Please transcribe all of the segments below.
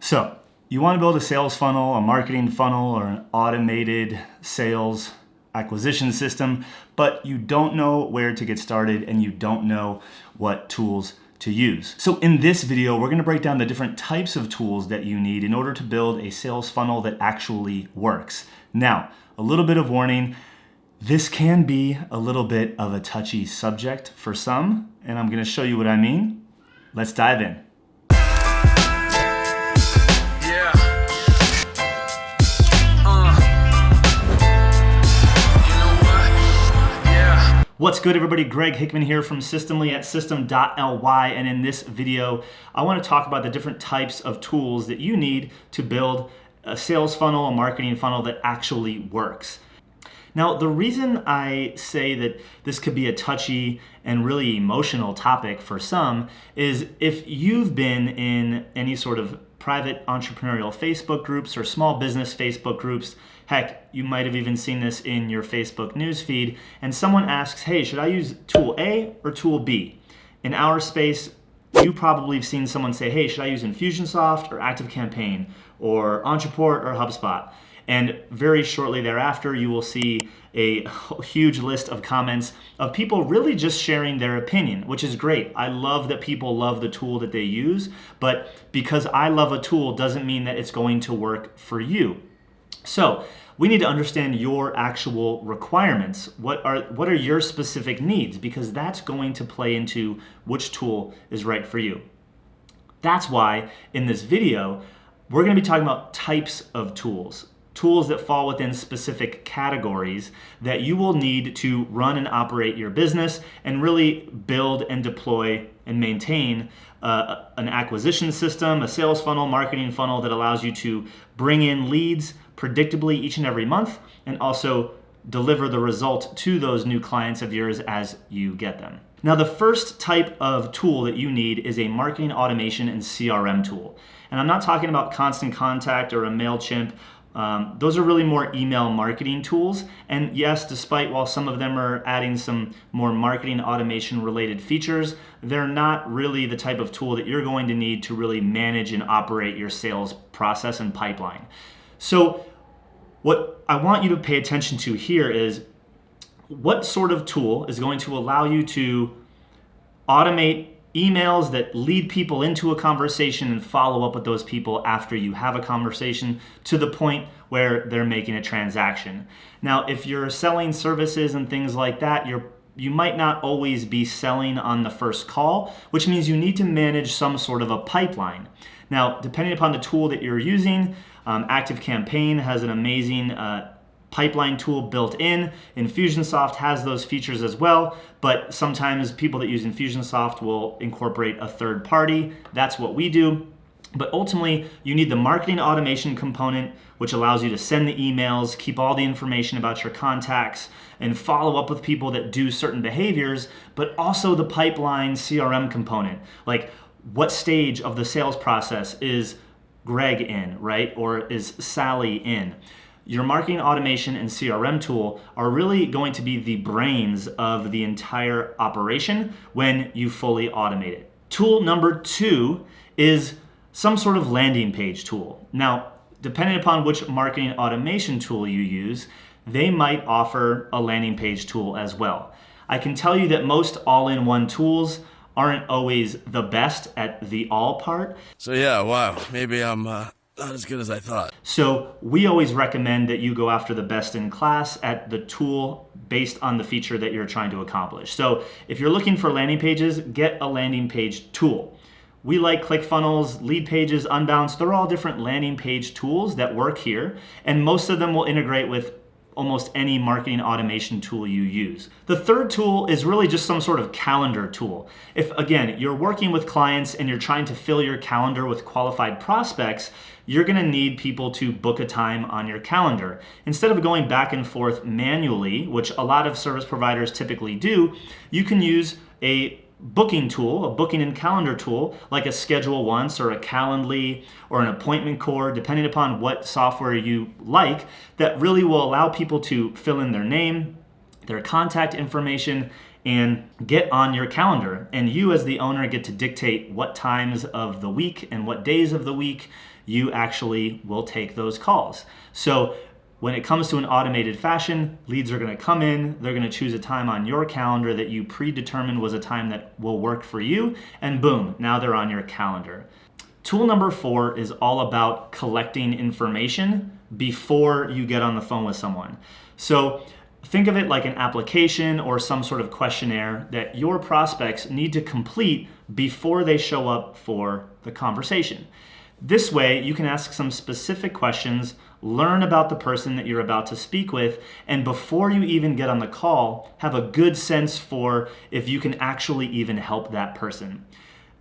So you want to build a sales funnel, a marketing funnel, or an automated sales acquisition system, but you don't know where to get started and you don't know what tools to use. So in this video, we're going to break down the different types of tools that you need in order to build a sales funnel that actually works. Now, a little bit of warning, this can be a little bit of a touchy subject for some, and I'm going to show you what I mean. Let's dive in. What's good, everybody? Greg Hickman here from Systemly at system.ly, and in this video I want to talk about the different types of tools that you need to build a sales funnel, a marketing funnel that actually works. Now, the reason I say that this could be a touchy and really emotional topic for some is if you've been in any sort of private entrepreneurial Facebook groups or small business Facebook groups, heck, you might have even seen this in your Facebook newsfeed, and someone asks, hey, should I use tool A or tool B? In our space, you probably have seen someone say, hey, should I use Infusionsoft or ActiveCampaign or Entreport or HubSpot? And very shortly thereafter, you will see a huge list of comments of people really just sharing their opinion, which is great. I love that people love the tool that they are, but because I love a tool doesn't mean that it's going to work for you. So we need to understand your actual requirements. What are your specific needs? Because that's going to play into which tool is right for you. That's why in this video, we're going to be talking about types of tools. Tools that fall within specific categories that you will need to run and operate your business and really build and deploy and maintain an acquisition system, a sales funnel, marketing funnel that allows you to bring in leads predictably each and every month and also deliver the result to those new clients of yours as you get them. Now, the first type of tool that you need is a marketing automation and CRM tool. And I'm not talking about Constant Contact or a MailChimp. Those are really more email marketing tools. And yes, while some of them are adding some more marketing automation related features, they're not really the type of tool that you're going to need to really manage and operate your sales process and pipeline. So what I want you to pay attention to here is what sort of tool is going to allow you to automate emails that lead people into a conversation and follow up with those people after you have a conversation to the point where they're making a transaction. Now, if you're selling services and things like that, you might not always be selling on the first call, which means you need to manage some sort of a pipeline. Now, depending upon the tool that you're using, ActiveCampaign has an amazing pipeline tool built in. Infusionsoft has those features as well, but sometimes people that use Infusionsoft will incorporate a third party. That's what we do. But ultimately, you need the marketing automation component, which allows you to send the emails, keep all the information about your contacts, and follow up with people that do certain behaviors, but also the pipeline CRM component. Like, what stage of the sales process is Greg in, right? Or is Sally in? Your marketing automation and CRM tool are really going to be the brains of the entire operation when you fully automate it. Tool number 2 is some sort of landing page tool. Now, depending upon which marketing automation tool you use, they might offer a landing page tool as well. I can tell you that most all-in-one tools aren't always the best at the all part. So yeah, wow, maybe I'm not as good as I thought. So we always recommend that you go after the best in class at the tool based on the feature that you're trying to accomplish. So if you're looking for landing pages, get a landing page tool. We like ClickFunnels, Lead Pages, Unbounce. They're all different landing page tools that work here, and most of them will integrate with almost any marketing automation tool you use. The third tool is really just some sort of calendar tool. If, again, you're working with clients and you're trying to fill your calendar with qualified prospects, you're gonna need people to book a time on your calendar. Instead of going back and forth manually, which a lot of service providers typically do, you can use a booking tool, a booking and calendar tool, like a Schedule Once or a Calendly or an Appointment Core, depending upon what software you like, that really will allow people to fill in their name, their contact information, and get on your calendar. And you as the owner get to dictate what times of the week and what days of the week you actually will take those calls. So when it comes to an automated fashion, leads are going to come in, they're going to choose a time on your calendar that you predetermined was a time that will work for you, and boom, now they're on your calendar. Tool number 4 is all about collecting information before you get on the phone with someone. So think of it like an application or some sort of questionnaire that your prospects need to complete before they show up for the conversation. This way, you can ask some specific questions, learn about the person that you're about to speak with, and before you even get on the call, have a good sense for if you can actually even help that person.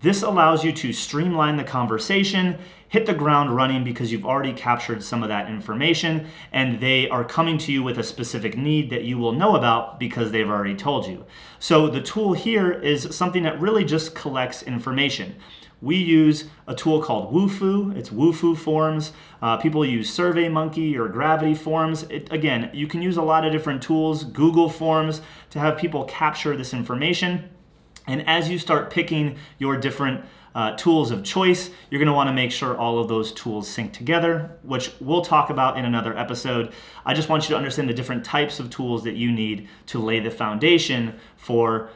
This allows you to streamline the conversation, hit the ground running because you've already captured some of that information, and they are coming to you with a specific need that you will know about because they've already told you. So the tool here is something that really just collects information. We use a tool called Wufoo. It's Wufoo Forms. People use SurveyMonkey or Gravity Forms. Again, you can use a lot of different tools, Google Forms, to have people capture this information. And as you start picking your different tools of choice, you're going to want to make sure all of those tools sync together, which we'll talk about in another episode. I just want you to understand the different types of tools that you need to lay the foundation for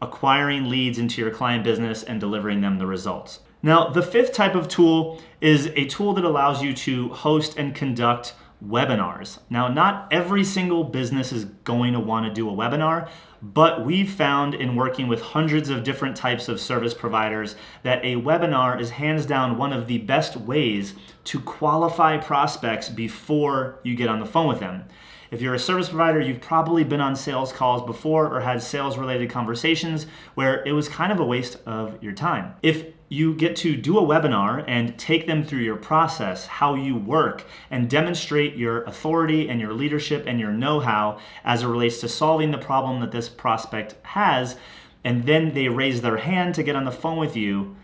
acquiring leads into your client business and delivering them the results. Now, the 5th type of tool is a tool that allows you to host and conduct webinars. Now, not every single business is going to want to do a webinar, but we've found in working with hundreds of different types of service providers that a webinar is hands down one of the best ways to qualify prospects before you get on the phone with them. If you're a service provider, you've probably been on sales calls before or had sales-related conversations where it was kind of a waste of your time. If you get to do a webinar and take them through your process, how you work, and demonstrate your authority and your leadership and your know-how as it relates to solving the problem that this prospect has, and then they raise their hand to get on the phone with you,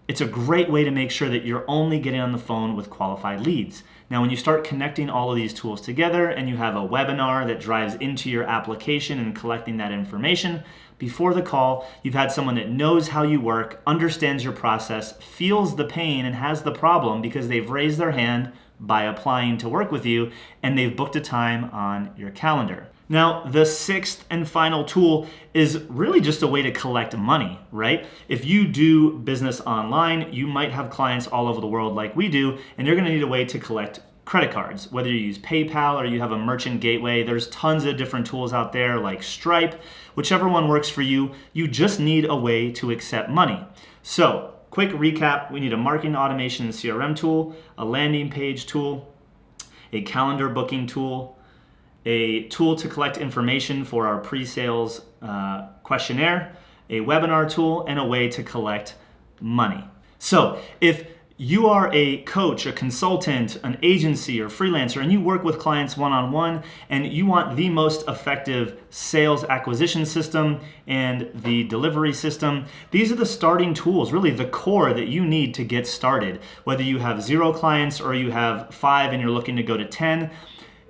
it's a great way to make sure that you're only getting on the phone with qualified leads. Now, when you start connecting all of these tools together and you have a webinar that drives into your application and collecting that information, before the call, you've had someone that knows how you work, understands your process, feels the pain and has the problem because they've raised their hand by applying to work with you and they've booked a time on your calendar. Now, the 6th and final tool is really just a way to collect money, right? If you do business online, you might have clients all over the world like we do, and you're going to need a way to collect credit cards. Whether you use PayPal or you have a merchant gateway, there's tons of different tools out there like Stripe. Whichever one works for you, you just need a way to accept money. So, quick recap, we need a marketing automation CRM tool, a landing page tool, a calendar booking tool, a tool to collect information for our pre-sales questionnaire, a webinar tool, and a way to collect money. So if you are a coach, a consultant, an agency, or freelancer, and you work with clients one-on-one, and you want the most effective sales acquisition system and the delivery system, these are the starting tools, really the core that you need to get started. Whether you have 0 clients or you have 5 and you're looking to go to 10,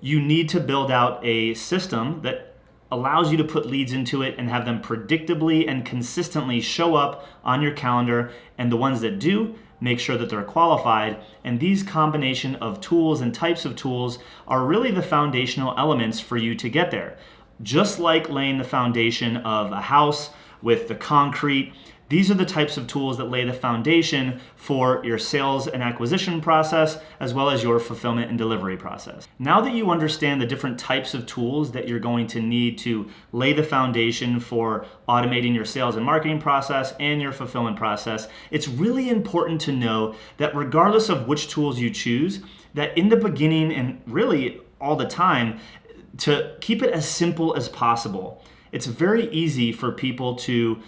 you need to build out a system that allows you to put leads into it and have them predictably and consistently show up on your calendar. And the ones that do, make sure that they're qualified. And these combination of tools and types of tools are really the foundational elements for you to get there. Just like laying the foundation of a house with the concrete, these are the types of tools that lay the foundation for your sales and acquisition process, as well as your fulfillment and delivery process. Now that you understand the different types of tools that you're going to need to lay the foundation for automating your sales and marketing process and your fulfillment process, it's really important to know that regardless of which tools you choose, that in the beginning and really all the time, to keep it as simple as possible. It's very easy for people to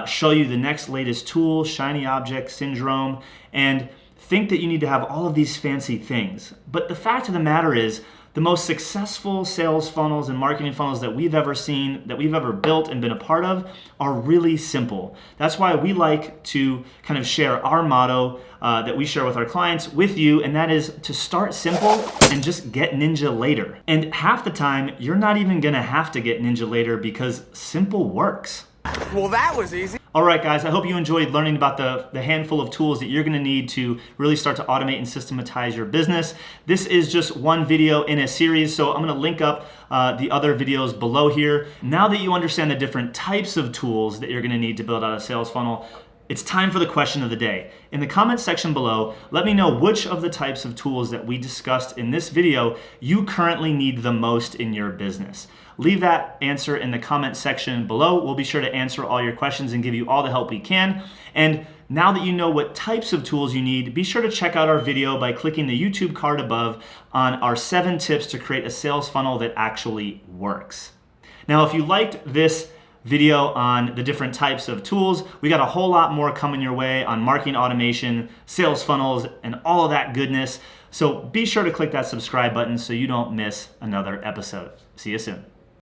show you the next latest tool, shiny object syndrome, and think that you need to have all of these fancy things. But the fact of the matter is, the most successful sales funnels and marketing funnels that we've ever seen, that we've ever built and been a part of, are really simple. That's why we like to kind of share our motto that we share with our clients with you, and that is to start simple and just get ninja later. And half the time, you're not even gonna have to get ninja later because simple works. Well, that was easy. All right, guys, I hope you enjoyed learning about the handful of tools that you're gonna need to really start to automate and systematize your business. This is just one video in a series, so I'm gonna link up the other videos below here. Now that you understand the different types of tools that you're gonna need to build out a sales funnel, it's time for the question of the day. In the comments section below, let me know which of the types of tools that we discussed in this video you currently need the most in your business. Leave that answer in the comment section below. We'll be sure to answer all your questions and give you all the help we can. And now that you know what types of tools you need, be sure to check out our video by clicking the YouTube card above on our 7 tips to create a sales funnel that actually works. Now, if you liked this video on the different types of tools, we got a whole lot more coming your way on marketing automation, sales funnels, and all of that goodness. So be sure to click that subscribe button so you don't miss another episode. See you soon.